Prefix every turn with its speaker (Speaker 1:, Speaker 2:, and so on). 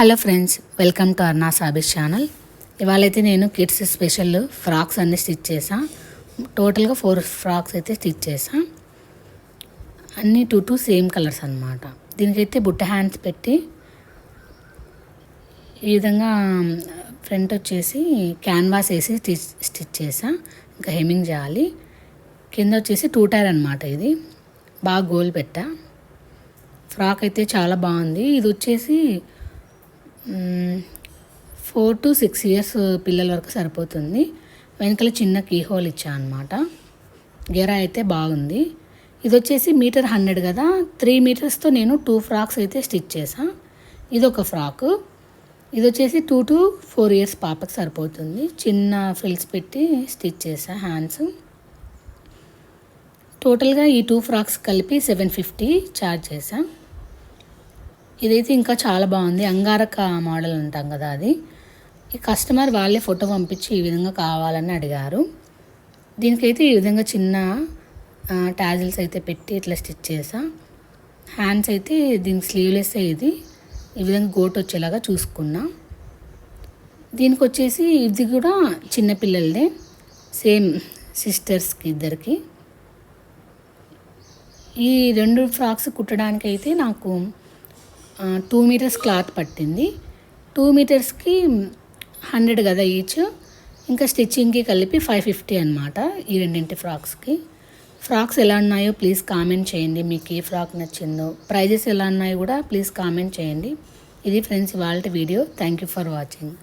Speaker 1: Hello friends, welcome to అర్నా సాబీస్ channel. ఇవాళైతే నేను కిడ్స్ స్పెషల్ ఫ్రాక్స్ అన్నీ స్టిచ్ చేసా. టోటల్గా 4 ఫ్రాక్స్ అయితే స్టిచ్ చేసా. అన్నీ 2 సేమ్ కలర్స్ అన్నమాట. దీనికైతే బుట్ట హ్యాండ్స్ పెట్టి ఈ విధంగా ఫ్రంట్ వచ్చేసి క్యాన్వాస్ వేసి స్టిచ్ చేసా. ఇంకా హెమ్మింగ్ చేయాలి. కింద వచ్చేసి 2 టైర్ అనమాట. ఇది బాగా గోల్ పెట్టా. ఫ్రాక్ అయితే చాలా బాగుంది. ఇది వచ్చేసి 4 to 6 ఇయర్స్ పిల్లల వరకు సరిపోతుంది. వెనకాల చిన్న కీ హోల్ ఇచ్చా అనమాట. గెరా అయితే బాగుంది. ఇది వచ్చేసి 100 మీటర్ కదా, 3 మీటర్స్తో నేను 2 ఫ్రాక్స్ అయితే స్టిచ్ చేసా. ఇది ఒక ఫ్రాకు. ఇది వచ్చేసి 2 to 4 ఇయర్స్ పాపకి సరిపోతుంది. చిన్న ఫ్రిల్స్ పెట్టి స్టిచ్ చేసా హ్యాండ్స్. టోటల్గా ఈ 2 ఫ్రాక్స్ కలిపి 750 ఛార్జ్ చేసా. ఇదైతే ఇంకా చాలా బాగుంది. అంగారక మోడల్ అంటాం కదా, అది. ఈ కస్టమర్ వాళ్ళే ఫోటో పంపించి ఈ విధంగా కావాలని అడిగారు. దీనికైతే ఈ విధంగా చిన్న టాజిల్స్ అయితే పెట్టి ఇట్లా స్టిచ్ చేసా. హ్యాండ్స్ అయితే దీనికి స్లీవ్లెస్ ఇది ఈ విధంగా గోట్ వచ్చేలాగా చూసుకున్నా. దీనికి వచ్చేసి ఇది కూడా చిన్నపిల్లలదే, సేమ్ సిస్టర్స్కి ఇద్దరికి. ఈ 2 ఫ్రాక్స్ కుట్టడానికి అయితే నాకు 2 మీటర్స్ క్లాత్ పట్టింది. 2 మీటర్స్కి 100 కదా ఈచ్. ఇంకా స్టిచ్చింగ్కి కలిపి 550 అనమాట ఈ 2 ఫ్రాక్స్కి. ఫ్రాక్స్ ఎలా ఉన్నాయో ప్లీజ్ కామెంట్ చేయండి. మీకు ఏ ఫ్రాక్ నచ్చిందో, ప్రైజెస్ ఎలా ఉన్నాయో కూడా ప్లీజ్ కామెంట్ చేయండి. ఇది ఫ్రెండ్స్ ఇవాళ video. Thank you for watching.